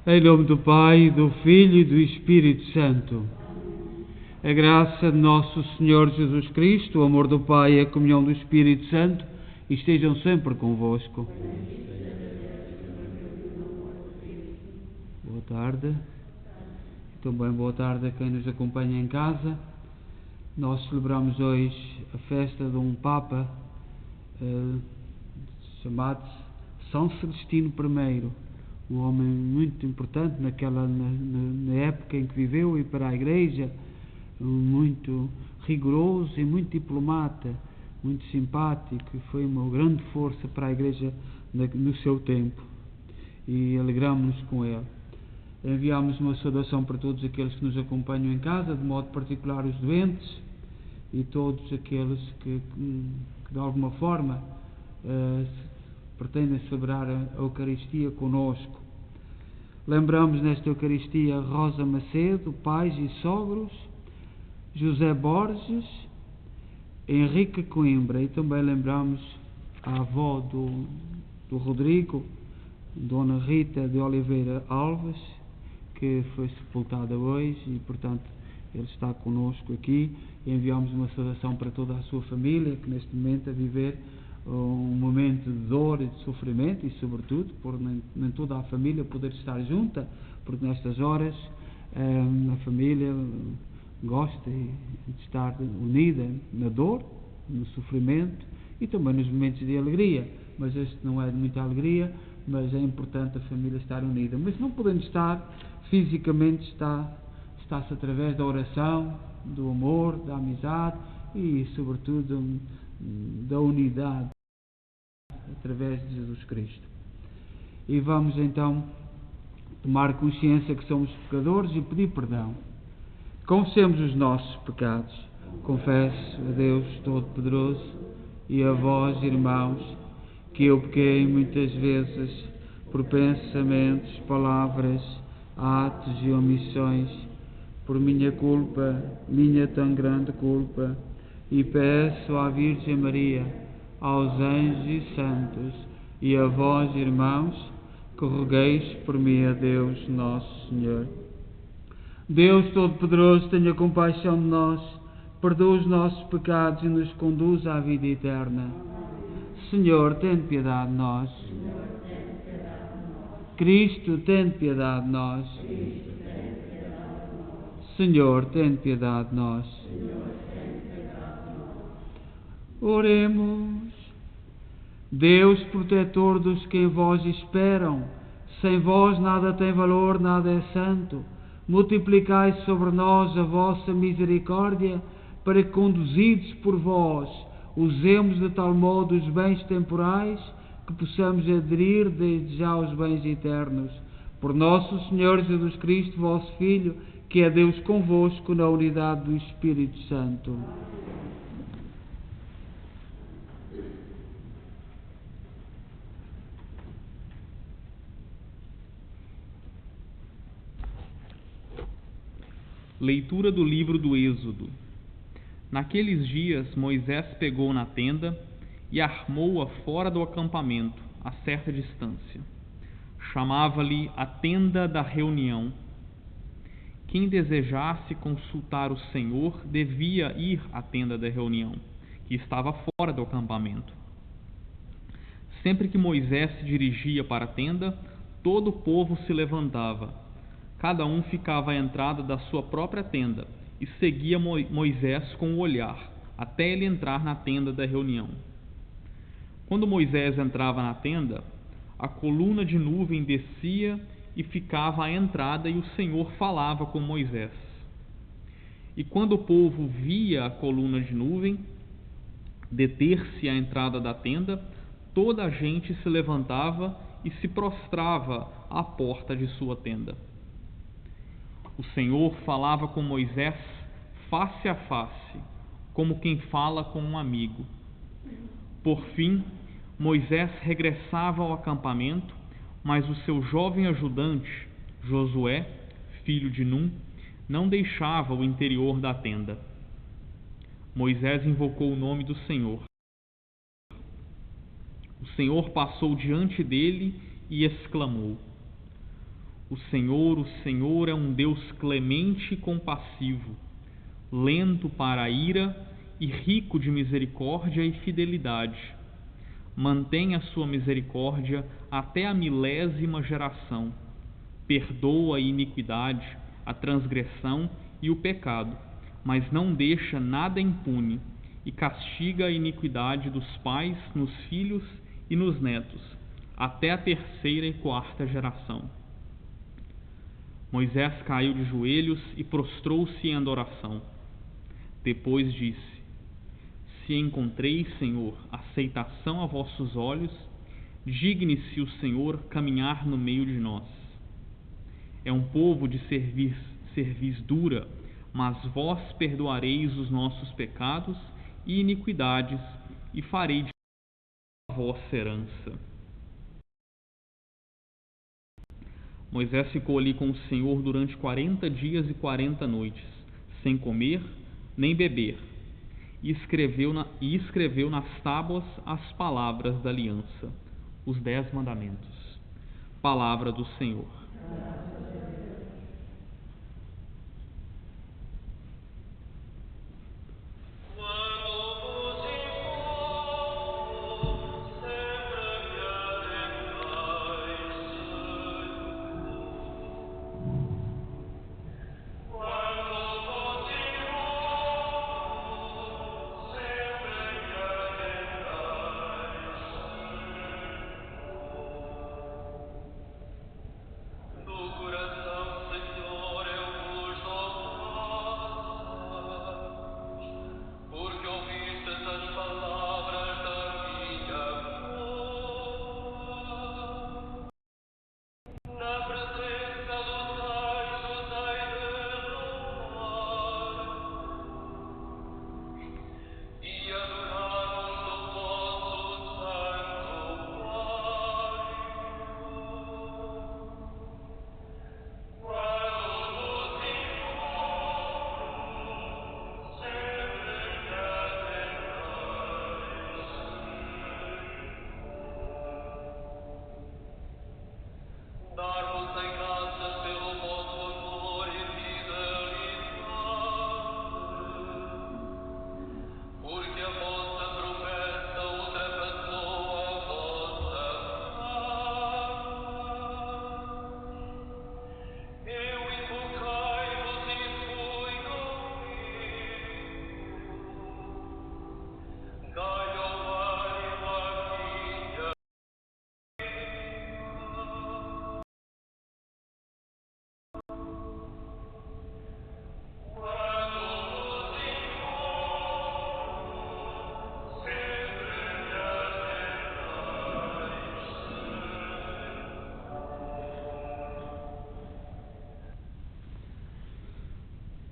Em nome do Pai, do Filho e do Espírito Santo. A graça de nosso Senhor Jesus Cristo, o amor do Pai e a comunhão do Espírito Santo estejam sempre convosco. Boa tarde. E também boa tarde a quem nos acompanha em casa. Nós celebramos hoje a festa de um Papa chamado São Celestino I, um homem muito importante na época em que viveu e para a Igreja, muito rigoroso e muito diplomata, muito simpático, e foi uma grande força para a Igreja no seu tempo, e alegramos-nos com ele. Enviamos uma saudação para todos aqueles que nos acompanham em casa, de modo particular os doentes e todos aqueles que de alguma forma pretendem celebrar a Eucaristia conosco. Lembramos nesta Eucaristia Rosa Macedo, pais e sogros, José Borges, Henrique Coimbra, e também lembramos a avó do Rodrigo, Dona Rita de Oliveira Alves, que foi sepultada hoje e, portanto, ele está conosco aqui. E enviamos uma saudação para toda a sua família, que neste momento a viver um momento de dor e de sofrimento, e sobretudo por nem toda a família poder estar junta, porque nestas horas a família gosta de estar unida na dor, no sofrimento e também nos momentos de alegria, mas este não é de muita alegria, mas é importante a família estar unida. Mas não podendo estar fisicamente, está-se através da oração, do amor, da amizade e sobretudo da unidade através de Jesus Cristo. E vamos então tomar consciência que somos pecadores e pedir perdão. Confessemos os nossos pecados. Confesso a Deus Todo-Poderoso e a vós, irmãos, que eu pequei muitas vezes por pensamentos, palavras, atos e omissões, por minha culpa, minha tão grande culpa, e peço à Virgem Maria, aos anjos e santos, e a vós, irmãos, que rogueis por mim a Deus Nosso Senhor. Deus Todo-Poderoso, tenha compaixão de nós, perdoa os nossos pecados e nos conduz à vida eterna. Senhor, tem piedade de nós. Cristo, tem piedade de nós. Senhor, tem piedade de nós. Oremos. Deus, protetor dos que em vós esperam, sem vós nada tem valor, nada é santo. Multiplicai sobre nós a vossa misericórdia, para que, conduzidos por vós, usemos de tal modo os bens temporais, que possamos aderir desde já aos bens eternos. Por nosso Senhor Jesus Cristo, vosso Filho, que é Deus convosco na unidade do Espírito Santo. Leitura do livro do Êxodo. Naqueles dias, Moisés pegou na tenda e armou-a fora do acampamento, a certa distância. Chamava-lhe a tenda da reunião. Quem desejasse consultar o Senhor devia ir à tenda da reunião, que estava fora do acampamento. Sempre que Moisés se dirigia para a tenda, todo o povo se levantava. Cada um ficava à entrada da sua própria tenda e seguia Moisés com o olhar, até ele entrar na tenda da reunião. Quando Moisés entrava na tenda, a coluna de nuvem descia e ficava à entrada, e o Senhor falava com Moisés. E quando o povo via a coluna de nuvem deter-se à entrada da tenda, toda a gente se levantava e se prostrava à porta de sua tenda. O Senhor falava com Moisés face a face, como quem fala com um amigo. Por fim, Moisés regressava ao acampamento, mas o seu jovem ajudante, Josué, filho de Num, não deixava o interior da tenda. Moisés invocou o nome do Senhor. O Senhor passou diante dele e exclamou: O Senhor é um Deus clemente e compassivo, lento para a ira e rico de misericórdia e fidelidade. Mantém a sua misericórdia até a 1000ª geração. Perdoa a iniquidade, a transgressão e o pecado, mas não deixa nada impune, e castiga a iniquidade dos pais nos filhos e nos netos, até a 3ª e 4ª geração. Moisés caiu de joelhos e prostrou-se em adoração. Depois disse: Se encontrei, Senhor, aceitação a vossos olhos, digne-se o Senhor caminhar no meio de nós. É um povo de cerviz dura, mas vós perdoareis os nossos pecados e iniquidades, e farei de a vossa herança. Moisés ficou ali com o Senhor durante 40 dias e 40 noites, sem comer nem beber, e escreveu nas tábuas as palavras da aliança, os 10 mandamentos. Palavra do Senhor.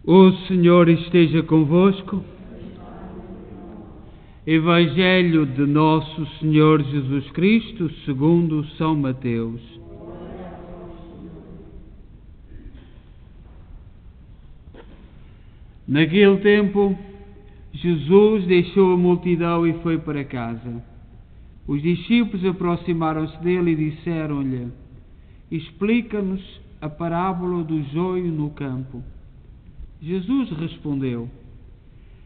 O Senhor esteja convosco. Evangelho de Nosso Senhor Jesus Cristo, segundo São Mateus. Naquele tempo, Jesus deixou a multidão e foi para casa. Os discípulos aproximaram-se dele e disseram-lhe: Explica-nos a parábola do joio no campo. Jesus respondeu: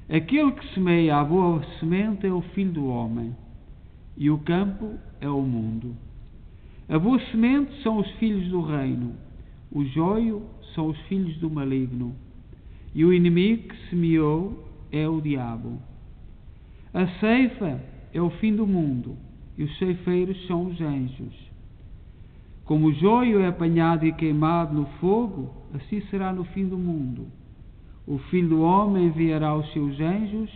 Aquele que semeia a boa semente é o Filho do Homem, e o campo é o mundo. A boa semente são os filhos do reino, o joio são os filhos do maligno, e o inimigo que semeou é o diabo. A ceifa é o fim do mundo, e os ceifeiros são os anjos. Como o joio é apanhado e queimado no fogo, assim será no fim do mundo. O Filho do Homem enviará os seus anjos,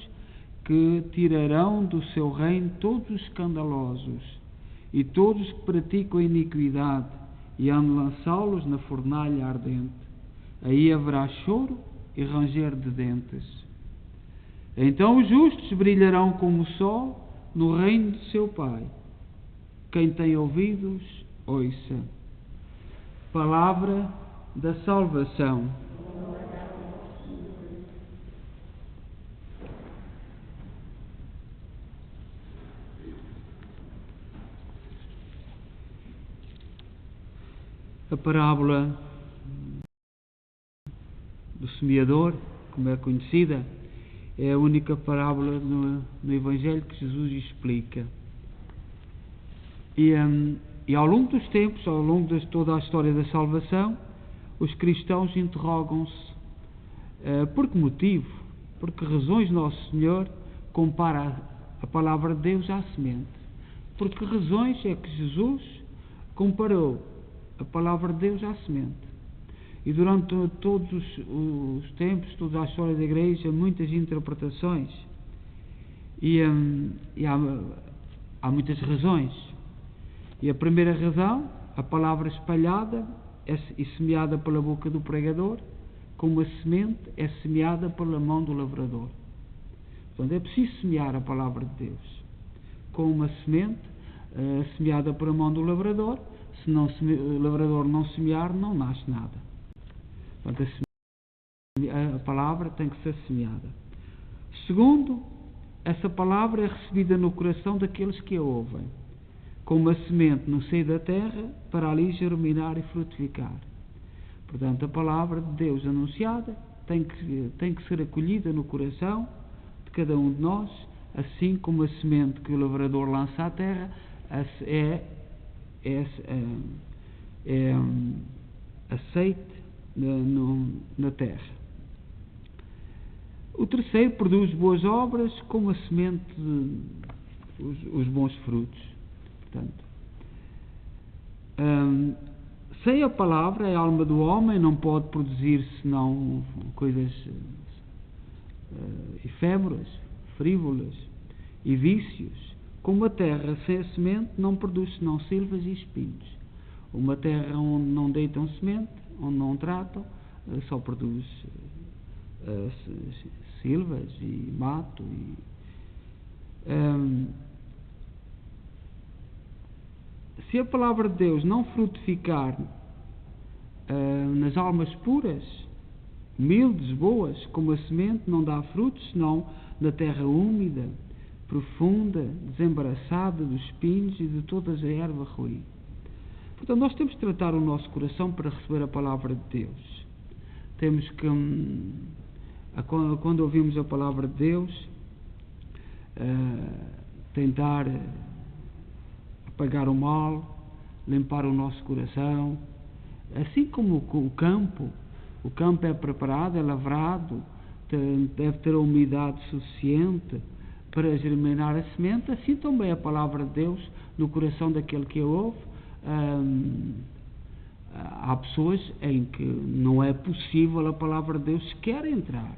que tirarão do seu reino todos os escandalosos e todos que praticam a iniquidade, e hão de lançá-los na fornalha ardente. Aí haverá choro e ranger de dentes. Então os justos brilharão como o sol no reino de seu Pai. Quem tem ouvidos, ouça. Palavra da salvação. A parábola do semeador, como é conhecida, é a única parábola no Evangelho que Jesus explica. E ao longo dos tempos, ao longo de toda a história da salvação, os cristãos interrogam-se por que motivo, por que razões Nosso Senhor compara a palavra de Deus à semente. Por que razões é que Jesus comparou a palavra de Deus à semente? E durante todos os tempos, toda a história da Igreja, muitas interpretações e há muitas razões. E a primeira razão, a palavra espalhada e semeada pela boca do pregador, como a semente é semeada pela mão do lavrador. Portanto, é preciso semear a palavra de Deus com uma semente semeada pela mão do lavrador. Se o lavrador não semear, não nasce nada. Portanto, a palavra tem que ser semeada. Segundo, essa palavra é recebida no coração daqueles que a ouvem, como a semente no seio da terra, para ali germinar e frutificar. Portanto, a palavra de Deus anunciada tem que ser acolhida no coração de cada um de nós, assim como a semente que o lavrador lança à terra é aceite na terra. O terceiro, produz boas obras como a semente os bons frutos. Portanto, sem a palavra, a alma do homem não pode produzir senão coisas efêmeras, frívolas e vícios. Como a terra sem a semente não produz senão silvas e espinhos. Uma terra onde não deitam semente, onde não tratam, só produz silvas e mato. Se a palavra de Deus não frutificar nas almas puras, humildes, boas, como a semente, não dá frutos, senão na terra úmida, profunda, desembaraçada dos espinhos e de todas a erva ruim. Portanto, nós temos que tratar o nosso coração para receber a palavra de Deus. Temos que, quando ouvimos a palavra de Deus, tentar apagar o mal, limpar o nosso coração, assim como o campo é preparado, é lavrado, deve ter a umidade suficiente para germinar a semente, assim também a palavra de Deus no coração daquele que a ouve. Há pessoas em que não é possível a palavra de Deus sequer entrar,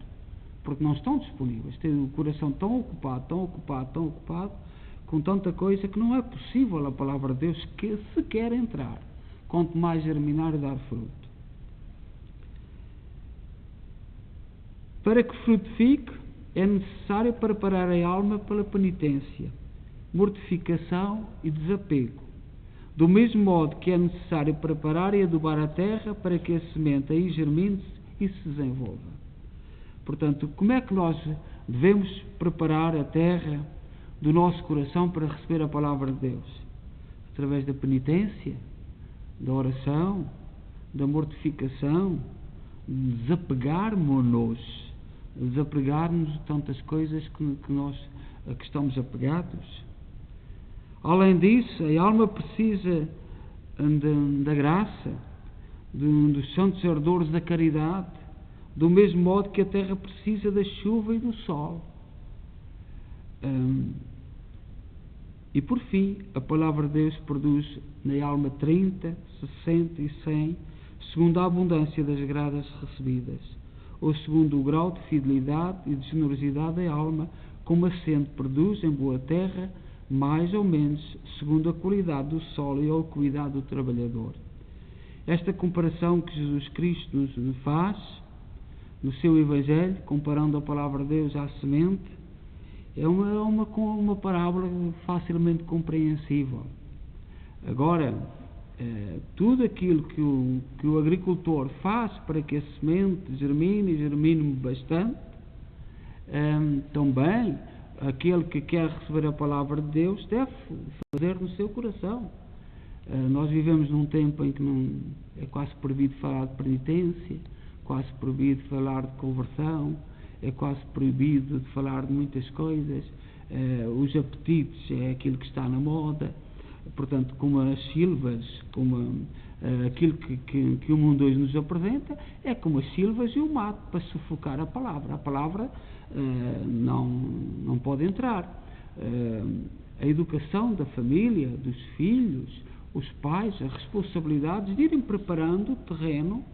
porque não estão disponíveis, têm o coração tão ocupado, com tanta coisa, que não é possível a palavra de Deus que sequer entrar, quanto mais germinar e dar fruto. Para que frutifique, é necessário preparar a alma pela penitência, mortificação e desapego. Do mesmo modo que é necessário preparar e adubar a terra para que a semente aí germine e se desenvolva. Portanto, como é que nós devemos preparar a terra do nosso coração para receber a palavra de Deus? Através da penitência, da oração, da mortificação, desapegarmos-nos de tantas coisas que nós que estamos apegados. Além disso, a alma precisa da graça, dos santos ardores da caridade, do mesmo modo que a terra precisa da chuva e do sol. E por fim, a palavra de Deus produz na alma 30, 60 e 100, segundo a abundância das graças recebidas, ou segundo o grau de fidelidade e de generosidade da alma, como a semente produz em boa terra, mais ou menos segundo a qualidade do solo e a cuidado do trabalhador. Esta comparação que Jesus Cristo nos faz no seu Evangelho, comparando a palavra de Deus à semente, é uma parábola facilmente compreensível. Agora, tudo aquilo que o agricultor faz para que a semente germine bastante, também aquele que quer receber a palavra de Deus deve fazer no seu coração. Nós vivemos num tempo em que é quase proibido falar de penitência, quase proibido falar de conversão, é quase proibido de falar de muitas coisas. Os apetites é aquilo que está na moda. Portanto, como as sílabas, como aquilo que o mundo hoje nos apresenta, é como as sílabas e o mato para sufocar a palavra. A palavra não pode entrar. A educação da família, dos filhos, os pais, as responsabilidades de irem preparando o terreno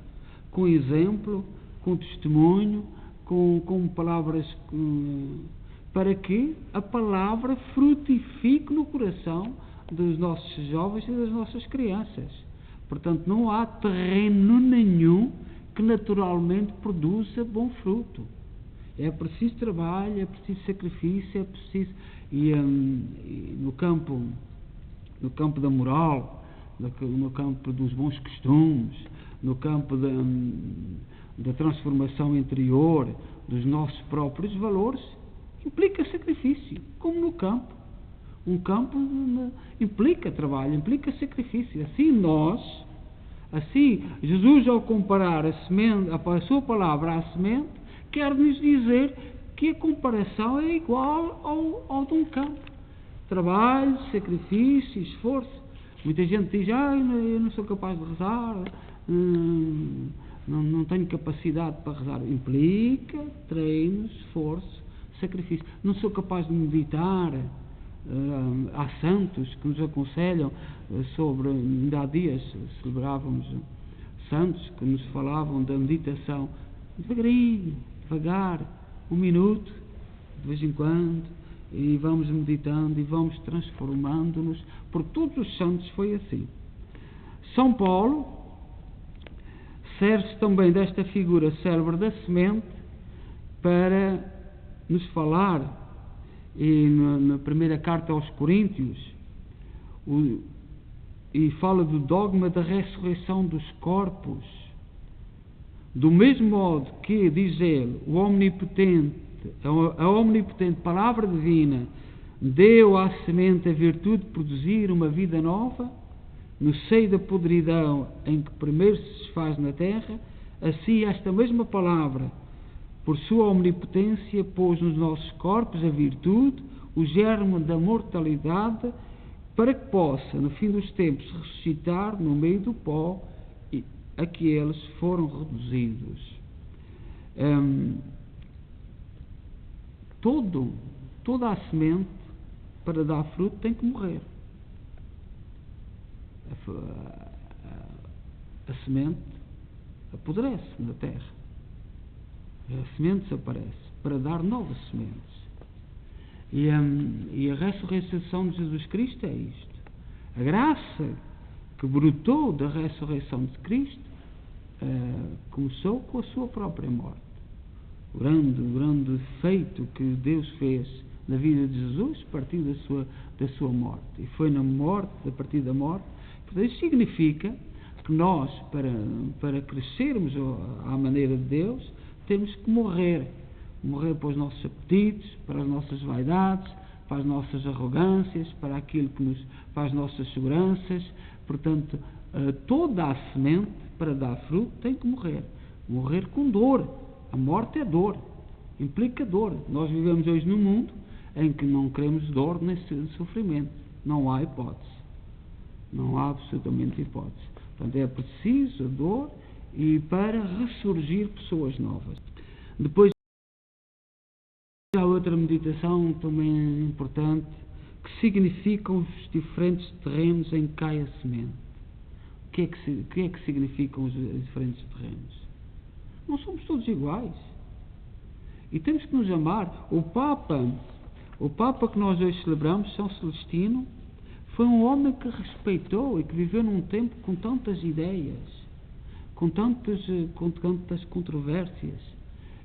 com exemplo, com testemunho, com palavras, para que a palavra frutifique no coração dos nossos jovens e das nossas crianças. Portanto, não há terreno nenhum que naturalmente produza bom fruto. É preciso trabalho, é preciso sacrifício, é preciso... E no campo da moral, no campo dos bons costumes, no campo da transformação interior, dos nossos próprios valores, implica sacrifício, como no campo. Um campo implica trabalho, implica sacrifício. Assim, Jesus, ao comparar a sua palavra à semente, quer-nos dizer que a comparação é igual ao de um campo. Trabalho, sacrifício, esforço. Muita gente diz, eu não sou capaz de rezar, não tenho capacidade para rezar. Implica treino, esforço, sacrifício. Não sou capaz de meditar. Há santos que nos aconselham sobre, ainda há dias celebrávamos santos que nos falavam da meditação devagarinho, devagar, 1 minuto de vez em quando, e vamos meditando e vamos transformando-nos, porque todos os santos foi assim. São Paulo serve-se também desta figura célebre da semente para nos falar, e na primeira carta aos Coríntios, e fala do dogma da ressurreição dos corpos, do mesmo modo que, diz ele, a omnipotente palavra divina deu à semente a virtude de produzir uma vida nova, no seio da podridão em que primeiro se desfaz na terra, assim esta mesma palavra, por sua omnipotência, pôs nos nossos corpos a virtude, o germe da mortalidade, para que possa, no fim dos tempos, ressuscitar no meio do pó a que eles foram reduzidos. Toda a semente, para dar fruto, tem que morrer. A semente apodrece na terra. A semente desaparece para dar novas sementes. E a ressurreição de Jesus Cristo é isto. A graça que brotou da ressurreição de Cristo começou com a sua própria morte. O grande feito que Deus fez na vida de Jesus partiu da sua morte. E foi na morte, a partir da morte. Portanto, isso significa que nós, para crescermos à maneira de Deus, temos que morrer para os nossos apetites, para as nossas vaidades, para as nossas arrogâncias, para aquilo para as nossas seguranças. Portanto, toda a semente, para dar fruto, tem que morrer com dor. A morte é dor, implica dor. Nós vivemos hoje num mundo em que não queremos dor nem sofrimento. Não há hipótese, não há absolutamente hipótese. Portanto, é preciso a dor e para ressurgir pessoas novas. Depois há outra meditação também importante, que significam os diferentes terrenos em que cai a semente. O que é que significam os diferentes terrenos? Não somos todos iguais. E temos que nos amar. O Papa que nós hoje celebramos, São Celestino, foi um homem que respeitou e que viveu num tempo com tantas ideias, com tantas controvérsias.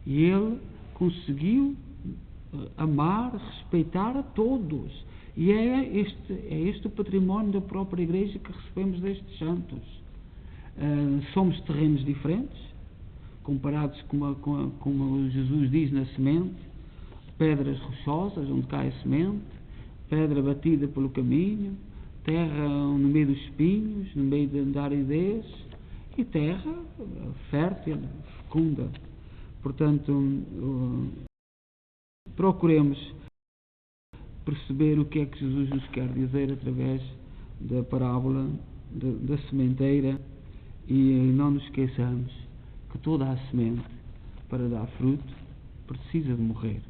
E ele conseguiu amar, respeitar a todos. E é este o património da própria Igreja que recebemos destes santos. Somos terrenos diferentes, comparados como Jesus diz na semente, pedras rochosas onde cai a semente, pedra batida pelo caminho, terra no meio dos espinhos, no meio da aridez, e terra fértil, fecunda. Portanto, procuremos perceber o que é que Jesus nos quer dizer através da parábola da sementeira, e não nos esqueçamos que toda a semente, para dar fruto, precisa de morrer.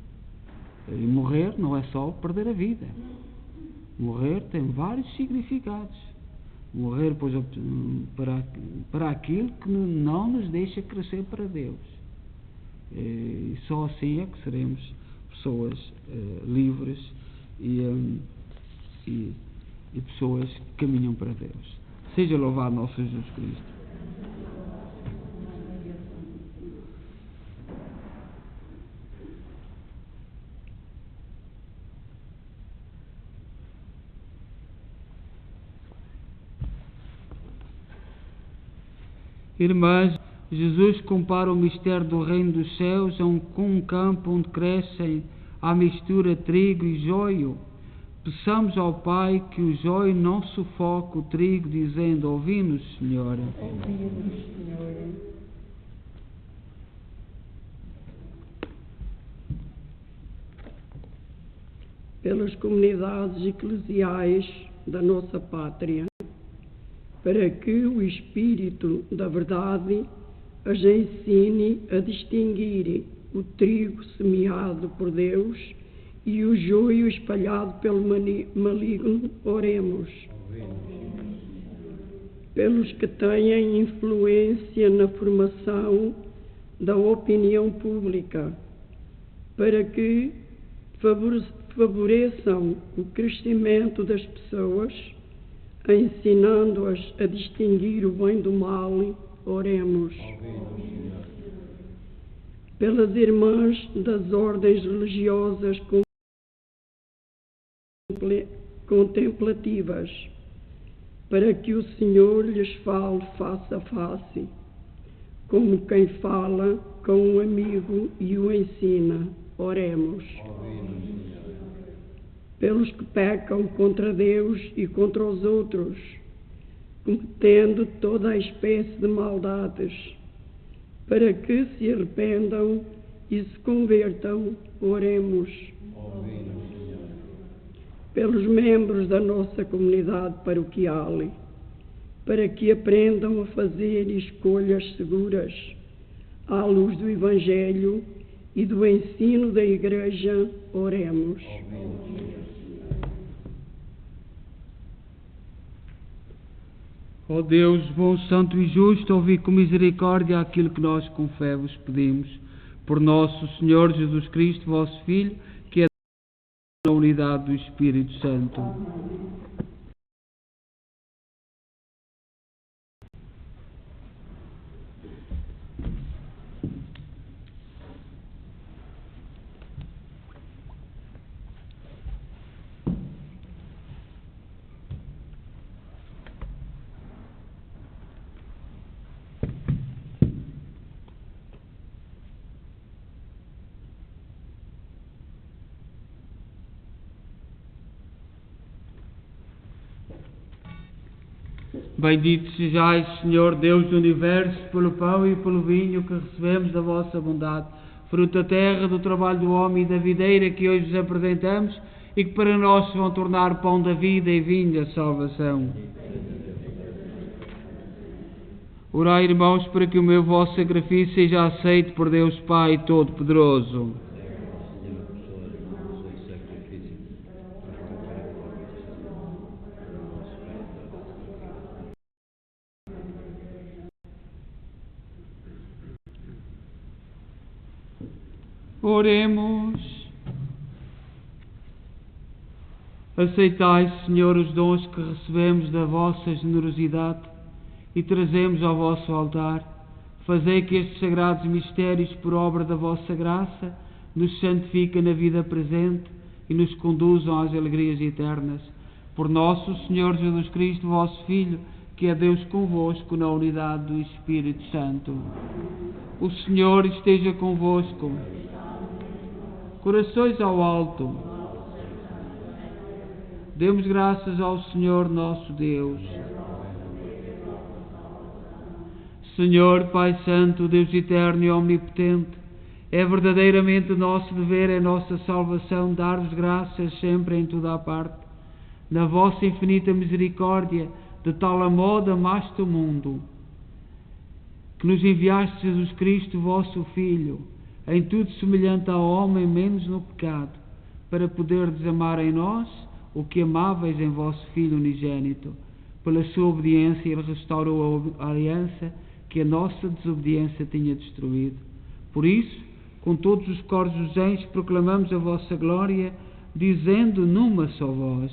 E morrer não é só perder a vida. Morrer tem vários significados. Morrer, pois, para aquilo que não nos deixa crescer para Deus. E só assim é que seremos pessoas livres e pessoas que caminham para Deus. Seja louvado nosso Jesus Cristo. Irmãs, Jesus compara o mistério do reino dos céus com um campo onde crescem à mistura trigo e joio. Peçamos ao Pai que o joio não sufoque o trigo, dizendo: ouvi-nos, Senhor. Ouvi-nos, Senhor. Pelas comunidades eclesiais da nossa pátria, para que o Espírito da Verdade as ensine a distinguir o trigo semeado por Deus e o joio espalhado pelo maligno, oremos. Pelos que têm influência na formação da opinião pública, para que favoreçam o crescimento das pessoas, ensinando-as a distinguir o bem do mal, oremos. Pelas irmãs das ordens religiosas contemplativas, para que o Senhor lhes fale face a face, como quem fala com um amigo e o ensina, oremos. Pelos que pecam contra Deus e contra os outros, cometendo toda a espécie de maldades, para que se arrependam e se convertam, oremos. Pelos membros da nossa comunidade paroquial, para que aprendam a fazer escolhas seguras, à luz do Evangelho e do ensino da Igreja, oremos. Ó Deus, bom, santo e justo, ouvi com misericórdia aquilo que nós com fé vos pedimos. Por nosso Senhor Jesus Cristo, vosso Filho, que é na unidade do Espírito Santo. Bendito sejais, Senhor Deus do Universo, pelo pão e pelo vinho que recebemos da vossa bondade, fruto da terra, do trabalho do homem e da videira que hoje vos apresentamos e que para nós se vão tornar pão da vida e vinho da salvação. Orai, irmãos, para que o meu vosso sacrifício seja aceito por Deus Pai Todo-Poderoso. Oremos. Aceitai, Senhor, os dons que recebemos da vossa generosidade e trazemos ao vosso altar. Fazei que estes sagrados mistérios, por obra da vossa graça, nos santifiquem na vida presente e nos conduzam às alegrias eternas. Por nosso Senhor Jesus Cristo, vosso Filho, que é Deus convosco na unidade do Espírito Santo. O Senhor esteja convosco. Corações ao alto. Demos graças ao Senhor nosso Deus. Senhor, Pai Santo, Deus eterno e omnipotente, é verdadeiramente nosso dever, é nossa salvação, dar-vos graças sempre em toda a parte. Na vossa infinita misericórdia, de tal modo amaste o mundo, que nos enviaste Jesus Cristo, vosso Filho, em tudo semelhante ao homem, menos no pecado, para poderdes amar em nós o que amáveis em vosso Filho unigênito. Pela sua obediência ele restaurou a aliança que a nossa desobediência tinha destruído. Por isso, com todos os coros dos anjos, proclamamos a vossa glória, dizendo numa só voz: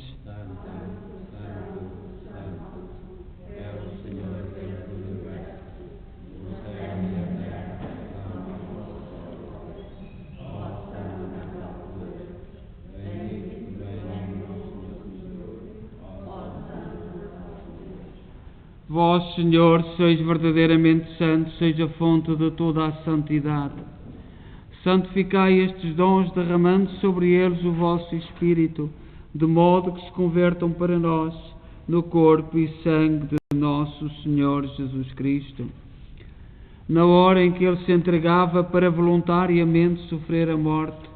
Vós, Senhor, sois verdadeiramente santos, sois a fonte de toda a santidade. Santificai estes dons, derramando sobre eles o vosso Espírito, de modo que se convertam para nós no corpo e sangue de nosso Senhor Jesus Cristo. Na hora em que ele se entregava para voluntariamente sofrer a morte,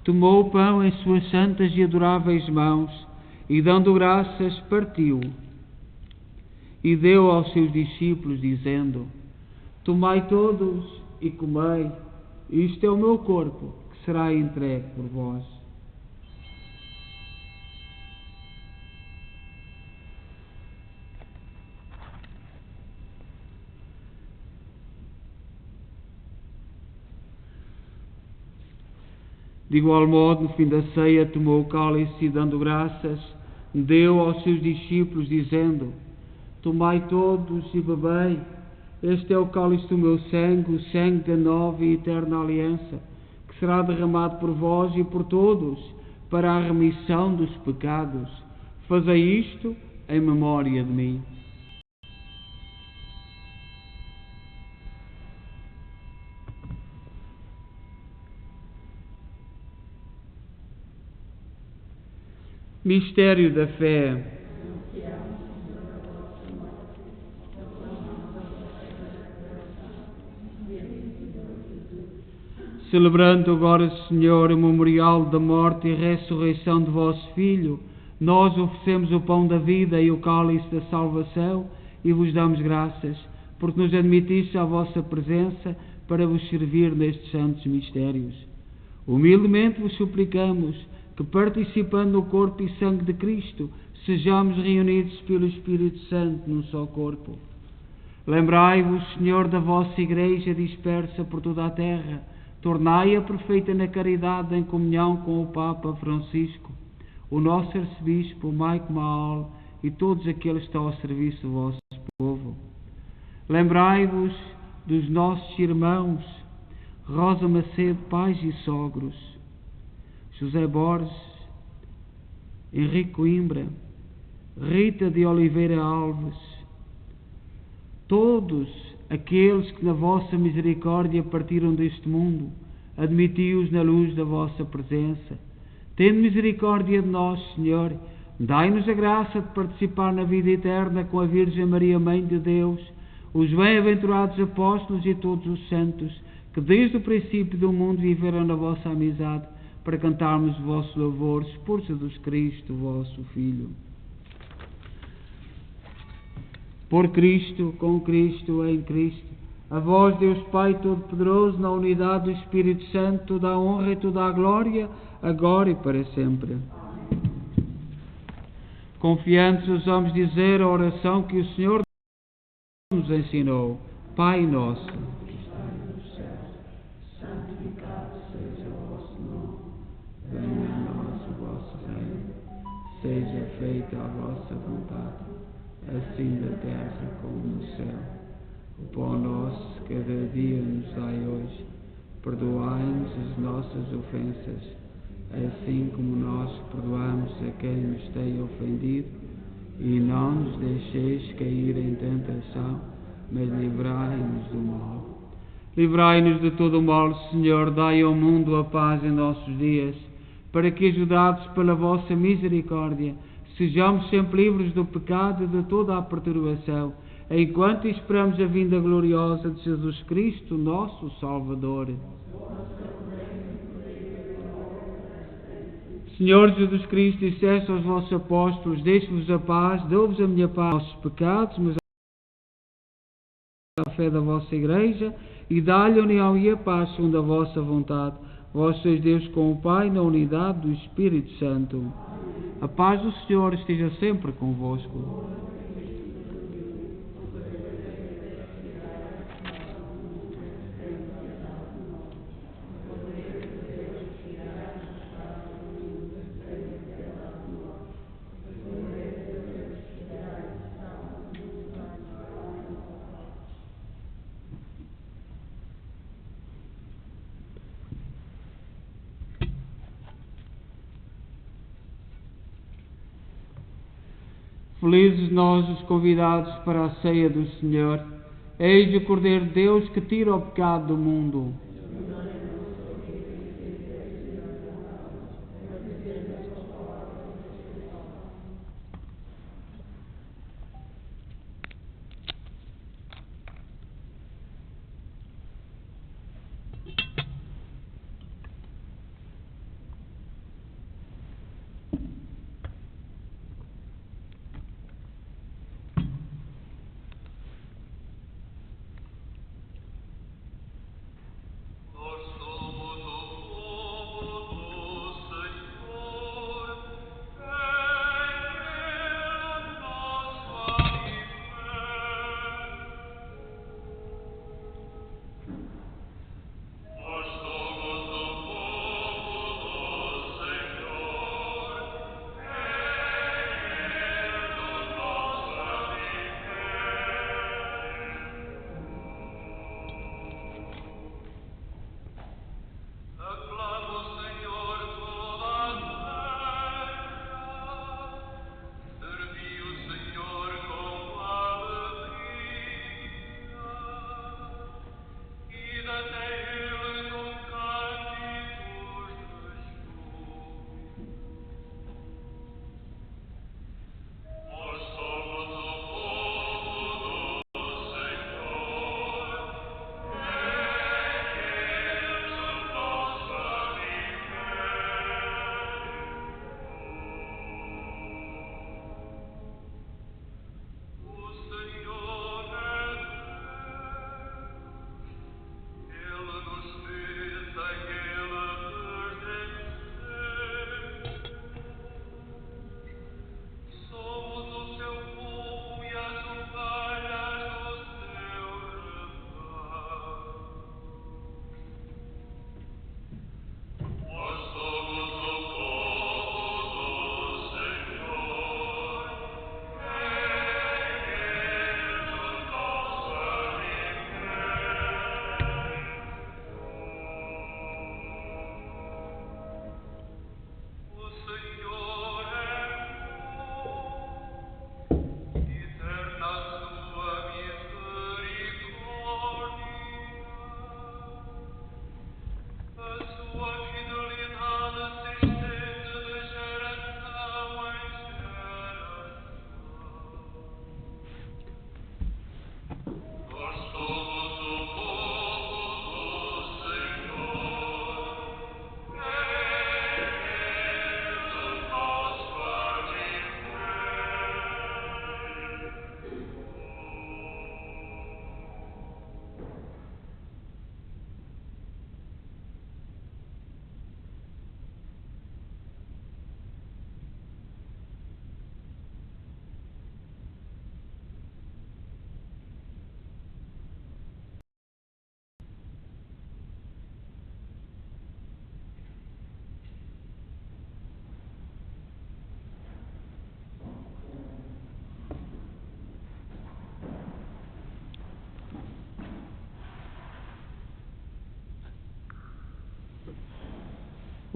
tomou o pão em suas santas e adoráveis mãos e, dando graças, partiu e deu aos seus discípulos, dizendo: Tomai todos e comei, isto é o meu corpo, que será entregue por vós. De igual modo, no fim da ceia, tomou o cálice e, dando graças, deu aos seus discípulos, dizendo: Tomai todos e bebei, este é o cálice do meu sangue, o sangue da nova e eterna aliança, que será derramado por vós e por todos, para a remissão dos pecados. Fazei isto em memória de mim. Mistério da fé. Celebrando agora, Senhor, o memorial da morte e ressurreição de vosso Filho, nós oferecemos o pão da vida e o cálice da salvação e vos damos graças, porque nos admitiste à vossa presença para vos servir nestes santos mistérios. Humildemente vos suplicamos que, participando no corpo e sangue de Cristo, sejamos reunidos pelo Espírito Santo num só corpo. Lembrai-vos, Senhor, da vossa Igreja dispersa por toda a terra. Tornai-a perfeita na caridade, em comunhão com o Papa Francisco, o nosso arcebispo Maico Maal e todos aqueles que estão ao serviço do vosso povo. Lembrai-vos dos nossos irmãos Rosa Macedo, pais e sogros, José Borges, Henrique Coimbra, Rita de Oliveira Alves, todos aqueles que na vossa misericórdia partiram deste mundo, admiti-os na luz da vossa presença. Tende misericórdia de nós, Senhor, dai-nos a graça de participar na vida eterna com a Virgem Maria, Mãe de Deus, os bem-aventurados apóstolos e todos os santos, que desde o princípio do mundo viveram na vossa amizade, para cantarmos os vossos louvores por Jesus Cristo, vosso Filho. Por Cristo, com Cristo, em Cristo, a vós, Deus Pai Todo-Poderoso, na unidade do Espírito Santo, toda a honra e toda a glória, agora e para sempre. Confiantes, ousamos dizer a oração que o Senhor nos ensinou. Pai nosso, que estais nos céus, santificado seja o vosso nome. Venha a nós o vosso reino. Seja feita a vossa vontade, assim na terra como no céu. O pão nosso cada dia nos dai hoje. Perdoai-nos as nossas ofensas, assim como nós perdoamos a quem nos tem ofendido. E não nos deixeis cair em tentação, mas livrai-nos do mal. Livrai-nos de todo o mal, Senhor, dai ao mundo a paz em nossos dias, para que, ajudados pela vossa misericórdia, sejamos sempre livres do pecado e de toda a perturbação, enquanto esperamos a vinda gloriosa de Jesus Cristo, nosso Salvador. Senhor Jesus Cristo, disseste aos vossos apóstolos: deixo-vos a paz, dou-vos a minha paz, os vossos pecados, mas a fé da vossa Igreja, e dá-lhe a união e a paz segundo a vossa vontade. Vós sois Deus com o Pai, na unidade do Espírito Santo. A paz do Senhor esteja sempre convosco. Felizes nós os convidados para a ceia do Senhor. Eis o Cordeiro de Deus que tira o pecado do mundo.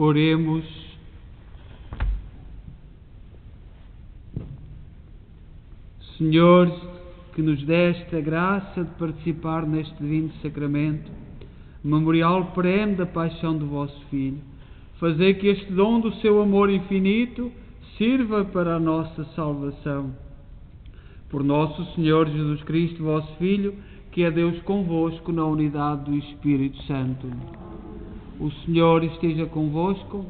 Oremos. Senhor, que nos deste a graça de participar neste divino sacramento, memorial perene da paixão do vosso Filho, fazer que este dom do seu amor infinito sirva para a nossa salvação. Por nosso Senhor Jesus Cristo, vosso Filho, que é Deus convosco na unidade do Espírito Santo. O Senhor esteja convosco.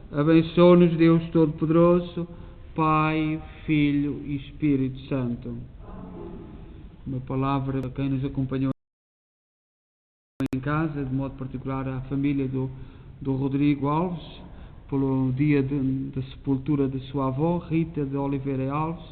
Abençoe-nos Deus Todo-Poderoso, Pai, Filho e Espírito Santo. Uma palavra a quem nos acompanhou em casa, de modo particular à família do Rodrigo Alves, pelo dia da sepultura de sua avó, Rita de Oliveira Alves,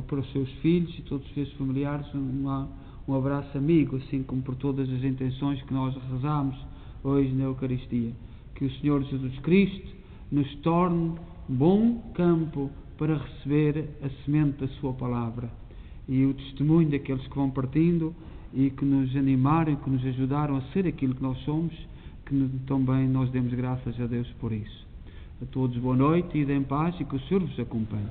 para os seus filhos e todos os seus familiares, um abraço amigo, assim como por todas as intenções que nós rezamos hoje na Eucaristia. Que o Senhor Jesus Cristo nos torne bom campo para receber a semente da sua palavra e o testemunho daqueles que vão partindo e que nos animaram, que nos ajudaram a ser aquilo que nós somos, que também nós demos graças a Deus por isso. A todos boa noite, ide em paz e que o Senhor vos acompanhe.